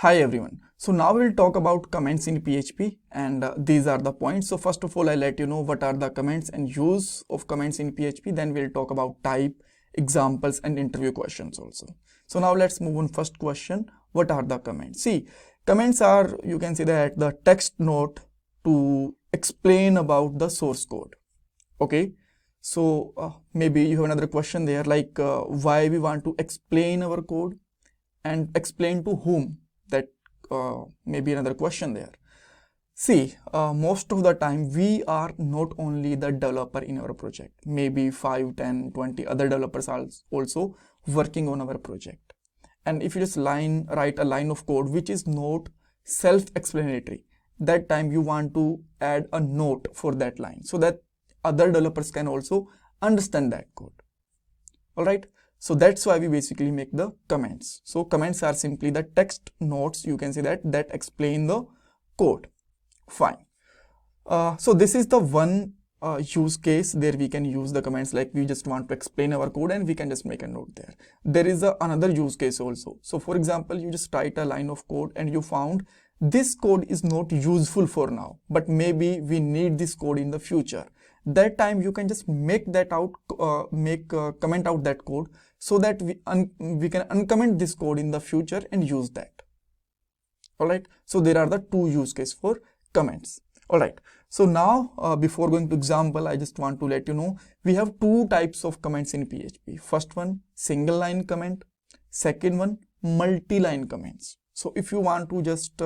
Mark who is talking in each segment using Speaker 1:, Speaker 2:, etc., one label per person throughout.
Speaker 1: Hi everyone. So now we'll talk about comments in PHP and these are the points. So first of all, I'll let you know what are the comments and use of comments in PHP. Then we'll talk about type, examples and interview questions also. So now let's move on. First question, what are the comments? See, comments are, you can say that the text note to explain about the source code. Okay. So maybe you have another question there like why we want to explain our code and explain to whom. That maybe another question there. See, most of the time we are not only the developer in our project, maybe 5, 10, 20 other developers are also working on our project. And if you just write a line of code which is not self-explanatory, that time you want to add a note for that line so that other developers can also understand that code. All right. So that's why we basically make the comments. So comments are simply the text notes, you can say that explain the code. Fine. So this is the one use case where we can use the comments, like we just want to explain our code and we can just make a note there. There is another use case also. So for example, you just write a line of code and you found this code is not useful for now, but maybe we need this code in the future. That time you can just make that out, comment out that code so that we can uncomment this code in the future and use that. All right. So there are the two use cases for comments. All right. So now before going to example, I just want to let you know we have two types of comments in PHP. First one, single line comment. Second one, multi-line comments. So if you want to just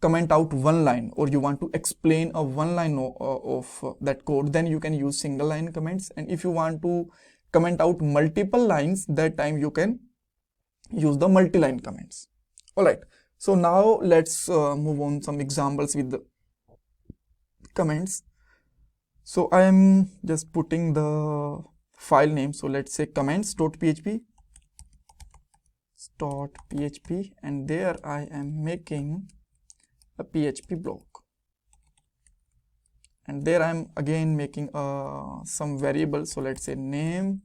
Speaker 1: comment out one line or you want to explain a one line of that code, then you can use single line comments. And if you want to comment out multiple lines, that time you can use the multi-line comments. All right. So now let's move on some examples with the comments. So I am just putting the file name. So let's say comments.php and there I am making a PHP block, and there I'm again making some variables. So let's say name,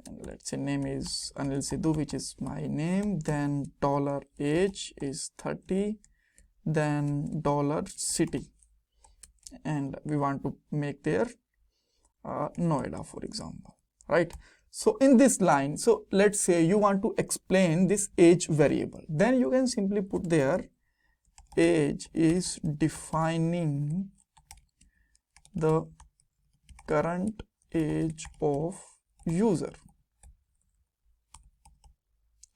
Speaker 1: and let's say name is Anil Sidhu, which is my name. Then $age is 30, then $city, and we want to make there Noida, for example, right? So in this line, so let's say you want to explain this age variable, then you can simply put there age is defining the current age of user,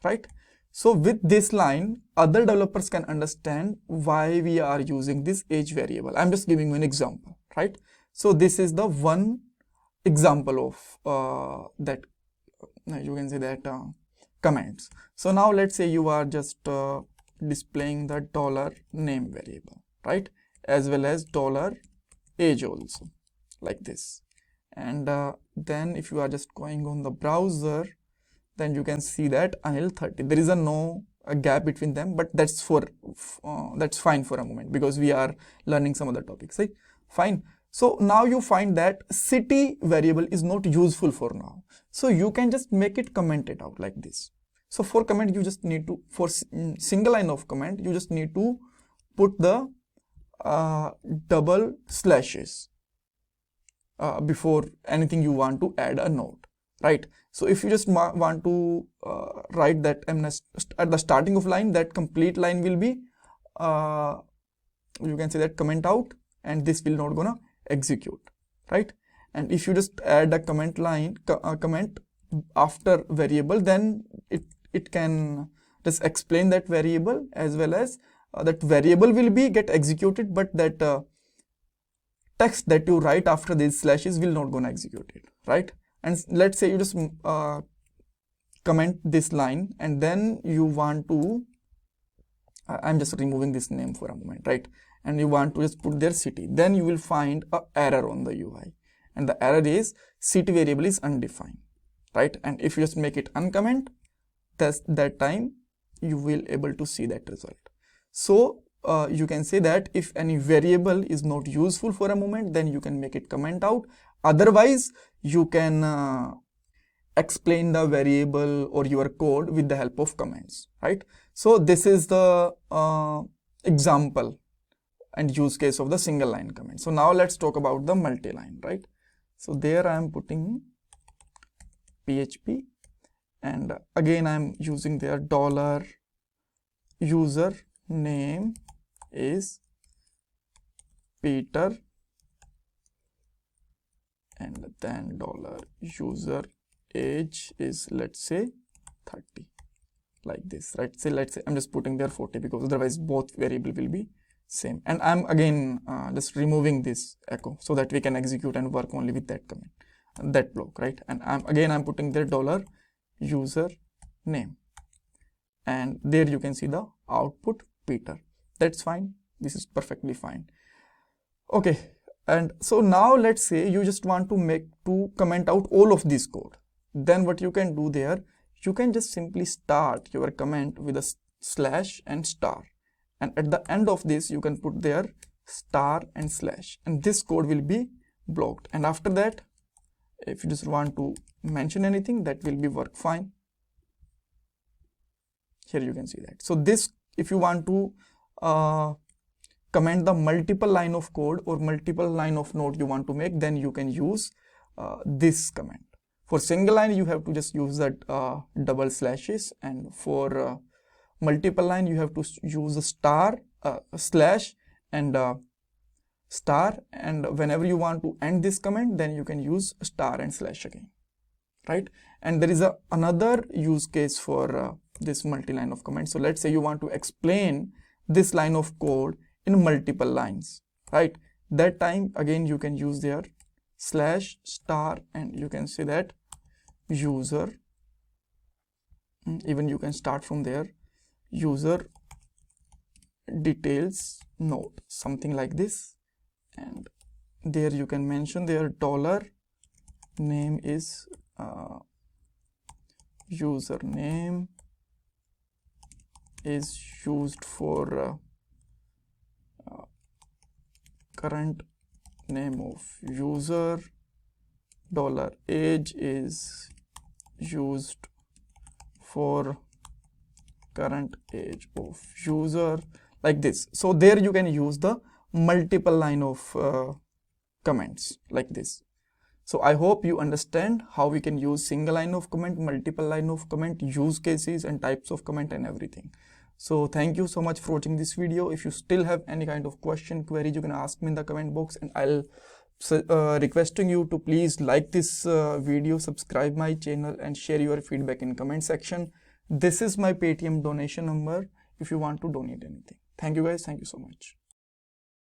Speaker 1: right? So with this line, other developers can understand why we are using this age variable. I'm just giving you an example, right? So this is the one example of that you can say that comments. So now let's say you are just displaying the $name variable, right, as well as $age also, like this. And then if you are just going on the browser, then you can see that Anil 30. There is no gap between them, but that's fine for a moment because we are learning some other topics, right? Fine. So now you find that city variable is not useful for now. So you can just make it commented out like this. So for comment, you just need to, for single line of comment, you just need to put the double slashes before anything you want to add a note, right? So if you just want to write that at the starting of line, that complete line will be, you can say that comment out, and this will not gonna execute, right? And if you just add a comment line, comment after variable, then it can just explain that variable as well as that variable will be get executed, but that text that you write after these slashes will not gonna execute it, right? And let's say you just comment this line and then you want to, I'm just removing this name for a moment, right? And you want to just put their city, then you will find an error on the UI, and the error is city variable is undefined, right? And if you just make it uncomment, that time you will able to see that result. So you can say that if any variable is not useful for a moment, then you can make it comment out. Otherwise you can explain the variable or your code with the help of comments, right? So this is the example and use case of the single line comment. So now let's talk about the multi-line, right? So there I am putting PHP, and again I am using their dollar user name is Peter, and then dollar user age is, let's say, 30, like this, right? So let's say I'm just putting there 40 because otherwise both variable will be same. And I'm again just removing this echo so that we can execute and work only with that command, that block, right? And I'm putting there dollar user name, and there you can see the output Peter. That's fine. This is perfectly fine. Okay, and so now let's say you just want to comment out all of this code. Then what you can do there, you can just simply start your comment with a slash and star, and at the end of this you can put there star and slash, and this code will be blocked. And after that, if you just want to mention anything, that will be work fine. Here you can see that. So this, if you want to comment the multiple line of code or multiple line of note you want to make, then you can use this command. For single line, you have to just use that double slashes, and for multiple line, you have to use a star, slash, and star. And whenever you want to end this command, then you can use star and slash again, right? And there is another use case for this multi-line of command. So let's say you want to explain this line of code in multiple lines, right? That time again you can use their slash star, and you can say that user, even you can start from there, user details note, something like this, and there you can mention their dollar name is username is used for current name of user, dollar age is used for current age of user, like this. So there you can use the multiple line of comments like this. So I hope you understand how we can use single line of comment, multiple line of comment, use cases and types of comment and everything. So thank you so much for watching this video. If you still have any kind of question, query, you can ask me in the comment box, and I'll requesting you to please like this video, subscribe my channel, and share your feedback in comment section. This is my Paytm donation number if you want to donate anything. Thank you guys. Thank you so much.